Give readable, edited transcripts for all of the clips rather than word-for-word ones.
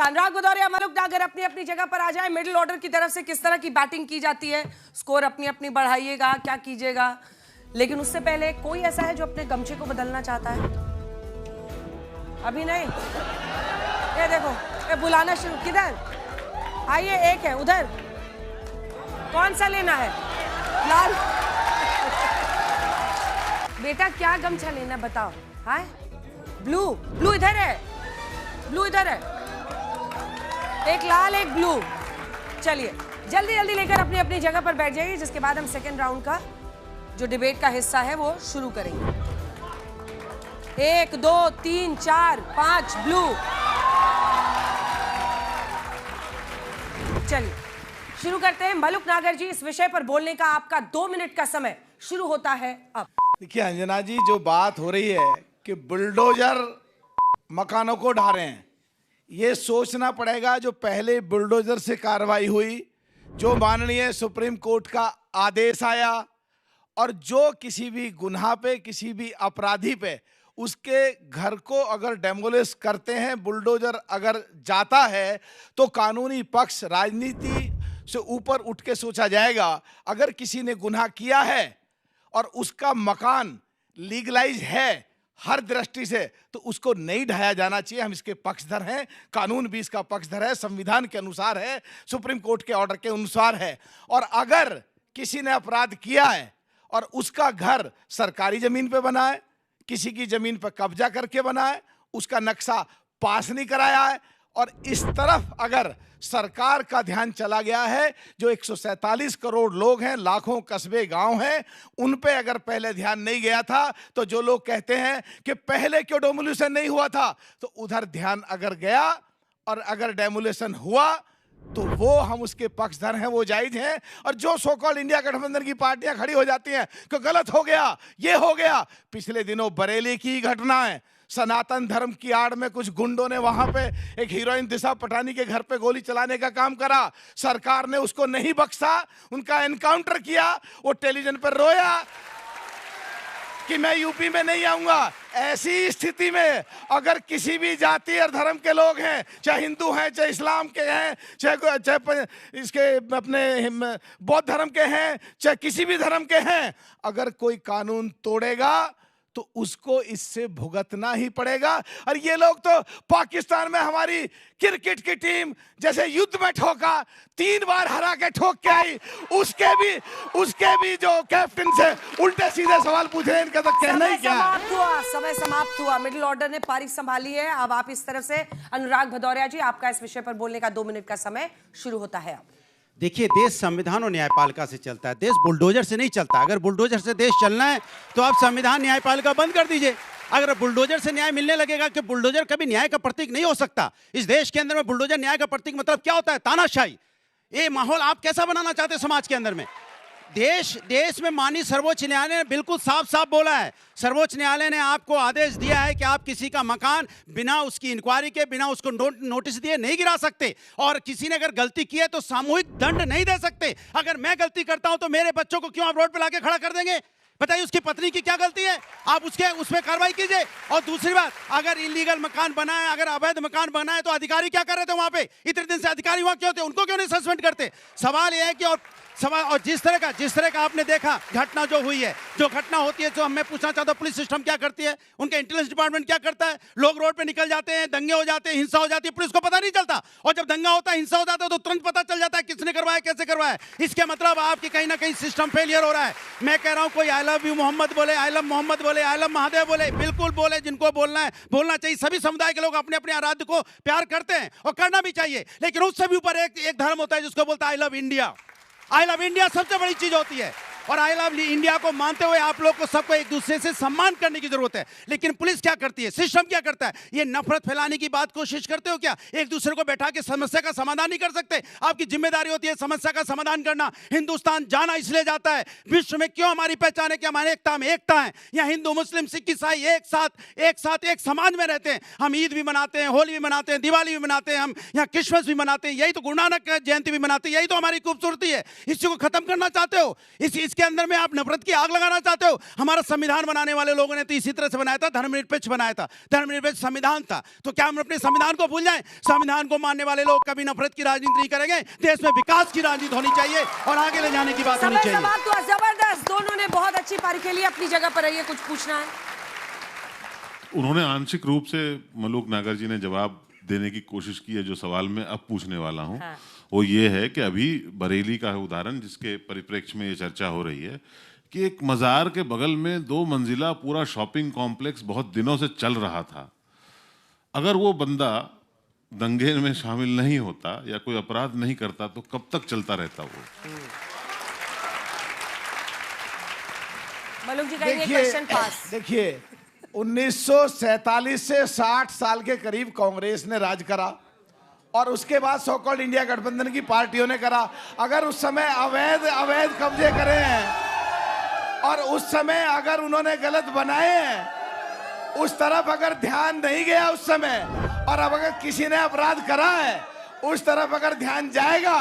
अनुराग भदौरिया, मलुक नागर अपनी अपनी जगह पर आ जाए। मिडिल ऑर्डर की तरफ से किस तरह की बैटिंग की जाती है, स्कोर अपनी अपनी बढ़ाइएगा, क्या कीजिएगा। लेकिन उससे पहले कोई ऐसा है जो अपने गमछे को बदलना चाहता है? अभी नहीं। ये देखो, ये बुलाना शुरू। किधर आइए, एक है उधर। कौन सा लेना है? लाल। बेटा क्या गमछा लेना बताओ। हाय, ब्लू। ब्लू इधर है, ब्लू इधर है। एक लाल एक ब्लू। चलिए जल्दी जल्दी लेकर अपनी अपनी जगह पर बैठ जाइए, जिसके बाद हम सेकेंड राउंड का जो डिबेट का हिस्सा है वो शुरू करेंगे। 1 2 3 4 5 ब्लू। चलिए शुरू करते हैं। मलुक नागर जी, इस विषय पर बोलने का आपका 2 मिनट का समय शुरू होता है अब। देखिए अंजना जी, जो बात हो रही है कि बुलडोजर मकानों को ढा रहे हैं, ये सोचना पड़ेगा जो पहले बुलडोजर से कार्रवाई हुई, जो माननीय सुप्रीम कोर्ट का आदेश आया, और जो किसी भी गुनाह पे, किसी भी अपराधी पे उसके घर को अगर डेमोलिश करते हैं, बुलडोजर अगर जाता है, तो कानूनी पक्ष राजनीति से ऊपर उठ के सोचा जाएगा। अगर किसी ने गुनाह किया है और उसका मकान लीगलाइज है हर दृष्टि से, तो उसको नहीं ढाया जाना चाहिए। हम इसके पक्षधर हैं, कानून भी इसका पक्षधर है, संविधान के अनुसार है, सुप्रीम कोर्ट के ऑर्डर के अनुसार है। और अगर किसी ने अपराध किया है और उसका घर सरकारी जमीन पे बना है, किसी की जमीन पर कब्जा करके बना है, उसका नक्शा पास नहीं कराया है, और इस तरफ अगर सरकार का ध्यान चला गया है, जो 147 करोड़ लोग हैं, लाखों कस्बे गांव हैं, उन पे अगर पहले ध्यान नहीं गया था, तो जो लोग कहते हैं कि पहले क्यों डेमोलिशन नहीं हुआ था, तो उधर ध्यान अगर गया और अगर डेमोलिशन हुआ तो वो हम उसके पक्षधर हैं, वो जायज हैं। और जो सो कॉल्ड इंडिया गठबंधन की पार्टियां खड़ी हो जाती हैं कि गलत हो गया, ये हो गया। पिछले दिनों बरेली की घटना है, सनातन धर्म की आड़ में कुछ गुंडों ने वहां पे एक हीरोइन दिशा पटानी के घर पे गोली चलाने का काम करा। सरकार ने उसको नहीं बख्शा, उनका एनकाउंटर किया। वो टेलीविजन पर रोया कि मैं यूपी में नहीं आऊंगा। ऐसी स्थिति में अगर किसी भी जाति और धर्म के लोग हैं, चाहे हिंदू हैं, चाहे इस्लाम के हैं, चाहे इसके अपने बौद्ध धर्म के हैं, चाहे किसी भी धर्म के हैं, अगर कोई कानून तोड़ेगा तो उसको इससे भुगतना ही पड़ेगा। और ये लोग तो पाकिस्तान में हमारी क्रिकेट की टीम जैसे युद्ध में ठोका, 3 बार हरा के ठोक के आई, उसके भी जो कैप्टन से उल्टे सीधे सवाल पूछ रहे हैं, इनका तो कहना ही क्या है। समय समाप्त हुआ। मिडिल ऑर्डर ने पारी संभाली है। अब आप इस तरफ से अनुराग भदौरिया जी, आपका इस विषय पर बोलने का 2 मिनट का समय शुरू होता है अब। देखिए, देश संविधान और न्यायपालिका से चलता है, देश बुलडोजर से नहीं चलता। अगर बुलडोजर से देश चलना है तो आप संविधान न्यायपालिका बंद कर दीजिए। अगर बुलडोजर से न्याय मिलने लगेगा, कि बुलडोजर कभी न्याय का प्रतीक नहीं हो सकता। इस देश के अंदर में बुलडोजर न्याय का प्रतीक मतलब क्या होता है? तानाशाही। ये माहौल आप कैसा बनाना चाहते हैं समाज के अंदर में? देश में माननीय सर्वोच्च न्यायालय ने बिल्कुल साफ साफ बोला है। सर्वोच्च न्यायालय ने आपको आदेश दिया है कि आप किसी का मकान बिना उसकी इंक्वायरी के, बिना उसको नोटिस दिए नहीं गिरा सकते, और किसी ने अगर गलती की है तो सामूहिक दंड नहीं दे सकते। अगर मैं गलती करता हूं तो मेरे बच्चों को क्यों आप रोड पे लाके खड़ा कर देंगे? बताइए, उसकी पत्नी की क्या गलती है? आप उसमें कार्रवाई कीजिए। और दूसरी बात, अगर इलीगल मकान बना है, अगर अवैध मकान बना है, तो अधिकारी क्या कर रहे थे वहां पे? इतने दिन से अधिकारी वहां क्यों थे? उनको क्यों नहीं सस्पेंड करते? सवाल यह है कि और जिस तरह का आपने देखा घटना जो हुई है, जो घटना होती है, तो मैं पूछना चाहता हूं पुलिस सिस्टम क्या करती है, उनका इंटेलिजेंस डिपार्टमेंट क्या करता है? लोग रोड पे निकल जाते हैं, दंगे हो जाते हैं, हिंसा हो जाती है, पुलिस को पता नहीं चलता। और जब दंगा होता है, हिंसा हो जाता है, तो तुरंत पता चल जाता है किसने करवाया, कैसे करवाया। इसके मतलब आपकी कहीं ना कहीं सिस्टम फेलियर हो रहा है। मैं कह रहा हूं, कोई आई लव यू मोहम्मद बोले, आई लव मोहम्मद बोले, आई लव महादेव बोले, बिल्कुल बोले, जिनको बोलना है बोलना चाहिए। सभी समुदाय के लोग अपने अपने आराध्य को प्यार करते हैं और करना भी चाहिए, लेकिन उससे भी ऊपर एक धर्म होता है जिसको बोलता है I love India. I love India सबसे बड़ी चीज होती है। और आई लव इंडिया को मानते हुए आप लोग को सबको एक दूसरे से सम्मान करने की जरूरत है। लेकिन पुलिस क्या करती है, सिस्टम क्या करता है? ये नफरत फैलाने की बात कोशिश करते हो क्या? एक दूसरे को बैठा के समस्या का समाधान नहीं कर सकते? आपकी जिम्मेदारी होती है समस्या का समाधान करना। हिंदुस्तान जाना इसलिए जाता है, विश्व में क्यों हमारी पहचान है कि हमारे एकता में एकता है। यहाँ हिंदू मुस्लिम सिख ईसाई एक साथ एक समाज में रहते हैं। हम ईद भी मनाते हैं, होली भी मनाते हैं, दिवाली भी मनाते हैं, हम यहाँ क्रिसमस भी मनाते हैं, यही तो गुरु नानक जयंती भी मनाते हैं, यही तो हमारी खूबसूरती है। इसी को खत्म करना चाहते हो? के अंदर में आप नफरत की आग लगाना चाहते हो? हमारा संविधान बनाने वाले लोगों ने तो इसी तरह से बनाया था, धर्मनिरपेक्ष बनाया था, धर्मनिरपेक्ष संविधान था। तो क्या हम अपने संविधान को भूल जाएं? संविधान को मानने वाले लोग कभी नफरत की राजनीति नहीं करेंगे। देश में विकास की राजनीति होनी चाहिए और आगे ले जाने की बात होनी चाहिए। समाप्त हुआ। जबरदस्त, दोनों ने बहुत अच्छी पारी खेली। अपनी जगह पर रहिए, कुछ पूछना है? उन्होंने आंशिक रूप से मलूक नागर जी ने जवाब देने की कोशिश की है। जो सवाल मैं अब पूछने वाला हूं वो ये है कि अभी बरेली का है उदाहरण जिसके परिप्रेक्ष्य में ये चर्चा हो रही है कि एक मजार के बगल में 2 मंजिला पूरा शॉपिंग कॉम्प्लेक्स बहुत दिनों से चल रहा था। अगर वो बंदा दंगे में शामिल नहीं होता या कोई अपराध नहीं करता तो कब तक चलता रहता वो? मलूक जी कहेंगे क्वेश्चन पास। देखिए 1947 से 60 साल के करीब कांग्रेस ने राज करा और उसके बाद सो कॉल्ड इंडिया गठबंधन की पार्टियों ने करा। अगर उस समय अवैध कब्जे करे हैं और उस समय अगर उन्होंने गलत बनाए हैं, उस तरफ अगर ध्यान नहीं गया उस समय, और अब अगर किसी ने अपराध करा है उस तरफ अगर ध्यान जाएगा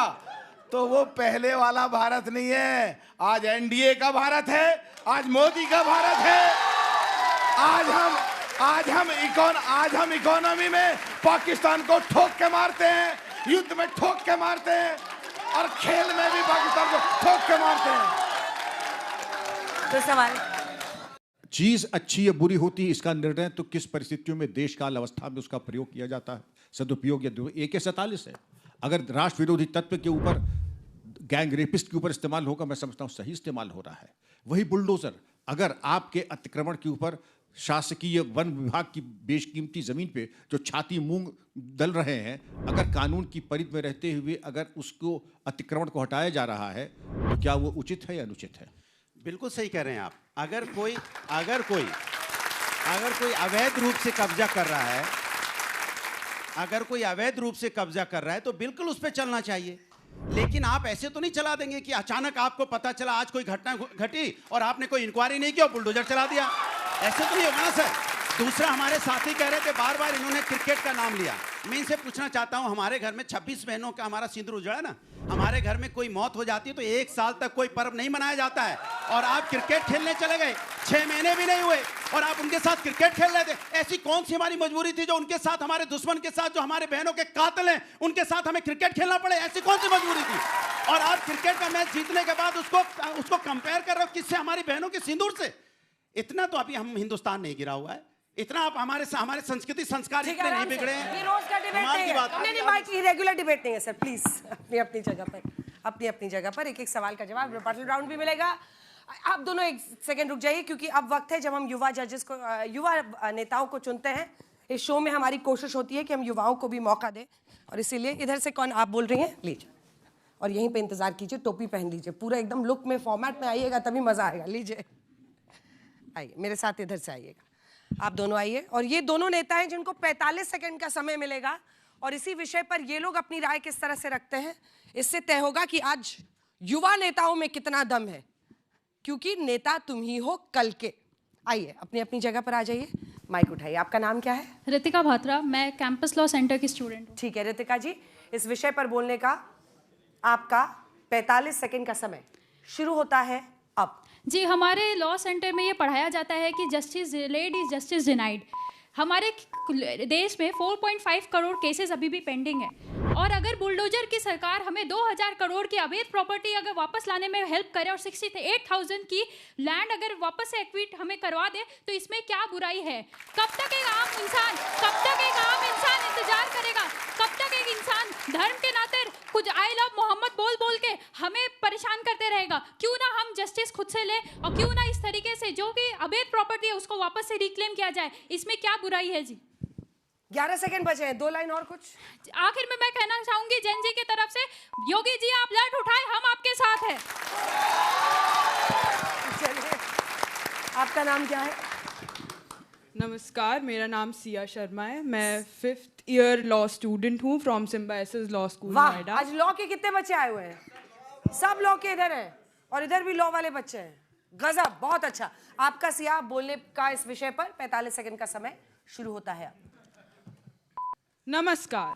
तो वो पहले वाला भारत नहीं है। आज एनडीए का भारत है, आज मोदी का भारत है। आज हम इकोनॉमी में पाकिस्तान को ठोक के मारते हैं, युद्ध में ठोक के मारते हैं और खेल में भी पाकिस्तान को ठोक के मारते हैं। तो सवाल चीज अच्छी या बुरी होती है इसका निर्णय तो किस परिस्थितियों में देश काल अवस्था में उसका प्रयोग किया जाता है, सदुपयोग या AK-47 है। अगर राष्ट्र विरोधी तत्व के ऊपर, गैंग रेपिस्ट के ऊपर इस्तेमाल होगा, मैं समझता हूं सही इस्तेमाल हो रहा है। वही बुलडोजर अगर आपके अतिक्रमण के ऊपर शासकीय वन विभाग की बेशकीमती जमीन पे जो छाती मूंग दल रहे हैं, अगर कानून की परिधि में रहते हुए अगर उसको अतिक्रमण को हटाया जा रहा है तो क्या वो उचित है या अनुचित है? बिल्कुल सही कह रहे हैं आप। अगर कोई अवैध रूप से कब्जा कर रहा है, अगर कोई अवैध रूप से कब्जा कर रहा है तो बिल्कुल उस पर चलना चाहिए। लेकिन आप ऐसे तो नहीं चला देंगे कि अचानक आपको पता चला आज कोई घटना घटी और आपने कोई इंक्वायरी नहीं की और बुलडोजर चला दिया। ऐसे तो नहीं होगा ना सर। दूसरा, हमारे साथी कह रहे थे बार बार इन्होंने क्रिकेट का नाम लिया। मैं इनसे पूछना चाहता हूं, हमारे घर में 26 बहनों का हमारा सिंदूर उजड़ा ना, हमारे घर में कोई मौत हो जाती है तो 1 साल तक कोई पर्व नहीं मनाया जाता है और आप क्रिकेट खेलने चले गए, 6 महीने भी नहीं हुए और आप उनके साथ क्रिकेट खेल रहे थे। ऐसी कौन सी हमारी मजबूरी थी जो उनके साथ, हमारे दुश्मन के साथ, जो हमारे बहनों के कातिल हैं, उनके साथ हमें क्रिकेट खेलना पड़े? ऐसी कौन सी मजबूरी थी? और आप क्रिकेट का मैच जीतने के बाद उसको कंपेयर कर रहे हो किससे? हमारी बहनों के सिंदूर से। इतना तो अभी हम हिंदुस्तान नहीं गिरा हुआ है, इतना आप हमारे संस्कृति संस्कार इतने नहीं बिगड़े हैं। ये रोज का डिबेट नहीं है। नहीं माइक की रेगुलर डिबेट नहीं है सर, प्लीज अपनी अपनी जगह पर एक साल का जवाब, रिपॉर्टल राउंड भी मिलेगा। आप दोनों एक सेकंड रुक जाइए क्योंकि अब वक्त है जब हम युवा जजेस को, युवा नेताओं को चुनते हैं। इस शो में हमारी कोशिश होती है कि हम युवाओं को भी मौका दें और इसीलिए इधर से कौन आप बोल रही हैं, लीजिए और यहीं पे इंतजार कीजिए, टोपी पहन लीजिए, पूरा एकदम लुक में फॉर्मेट में आइएगा तभी मजा आएगा। लीजिए आइए मेरे साथ, इधर से आइएगा, आप दोनों आइए। और ये दोनों नेता हैं जिनको 45 सेकंड का समय मिलेगा और इसी विषय पर ये लोग अपनी राय किस तरह से रखते हैं इससे तय होगा कि आज युवा नेताओं में कितना दम है, क्योंकि नेता तुम ही हो कल के। आइए अपनी अपनी जगह पर आ जाइए, माइक उठाइए। आपका नाम क्या है? रितिका भात्रा, मैं कैंपस लॉ सेंटर की स्टूडेंट हूँ। ठीक है रितिका जी, इस विषय पर बोलने का आपका 45 सेकंड का समय शुरू होता है अब। जी, हमारे लॉ सेंटर में ये पढ़ाया जाता है कि justice delayed is justice denied. हमारे देश में 4.5 करोड़ केसेस अभी भी पेंडिंग है और अगर बुलडोजर की सरकार हमें 2000 करोड़ की अवैध प्रॉपर्टी अगर वापस लाने में हेल्प करे और 68,000 की लैंड अगर वापस से एक्विट हमें करवा दे तो इसमें क्या बुराई है? कब तक एक आम इंसान इंतजार करेगा? कब तक एक इंसान धर्म के नाते कुछ आई लव मोहम्मद बोल के हमें परेशान करते रहेगा? क्यों ना हम जस्टिस खुद से ले और क्यों ना इस तरीके से जो भी अवैध प्रॉपर्टी है उसको वापस से रिक्लेम किया जाए? इसमें क्या बुराई है जी? 11 सेकंड बचे हैं, 2 लाइन और कुछ। आखिर में मैं कहना चाहूंगी जैन जी की तरफ से, योगी जी आप लड़ उठाए, हम आपके साथ हैं। चलिए, आपका नाम क्या है? नमस्कार, मेरा नाम सिया शर्मा है। मैं 5th ईयर लॉ स्टूडेंट हूँ from symbiosis law school Noida. आज लॉ के कितने बच्चे आए हुए हैं? सब लॉ के इधर हैं और इधर भी लॉ वाले बच्चे हैं। गजब, बहुत अच्छा। आपका सिया बोलने का इस विषय पर 45 सेकंड का समय शुरू होता है। नमस्कार,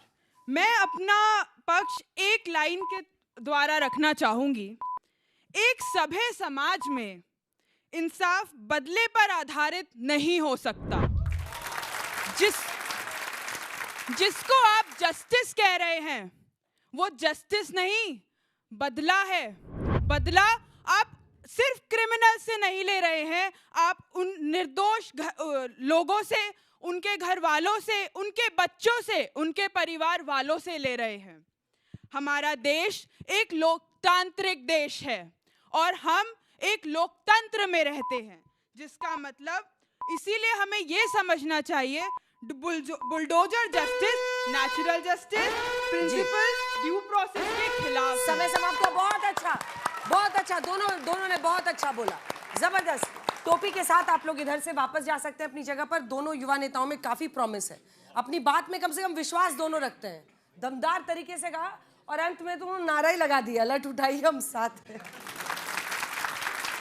मैं अपना पक्ष एक लाइन के द्वारा रखना चाहूंगी। एक सभ्य समाज में इंसाफ बदले पर आधारित नहीं हो सकता। जिसको आप जस्टिस कह रहे हैं वो जस्टिस नहीं, बदला है। बदला आप सिर्फ क्रिमिनल से नहीं ले रहे हैं, आप उन निर्दोष लोगों से, उनके घर वालों से, उनके बच्चों से, उनके परिवार वालों से ले रहे हैं। हमारा देश एक लोकतांत्रिक देश है और हम एक लोकतंत्र में रहते हैं, जिसका मतलब इसीलिए हमें ये समझना चाहिए bulldozer justice, natural justice, principle due process के खिलाफ। समय समाप्त हो। बहुत अच्छा, दोनों ने बहुत अच्छा बोला, जबरदस्त। टोपी के साथ आप लोग इधर से वापस जा सकते हैं अपनी जगह पर। दोनों युवा नेताओं में काफी प्रॉमिस है, अपनी बात में कम से कम विश्वास दोनों रखते हैं, दमदार तरीके से कहा और अंत में तो नारा ही लगा दिया, लट उठाई हम साथ हैं।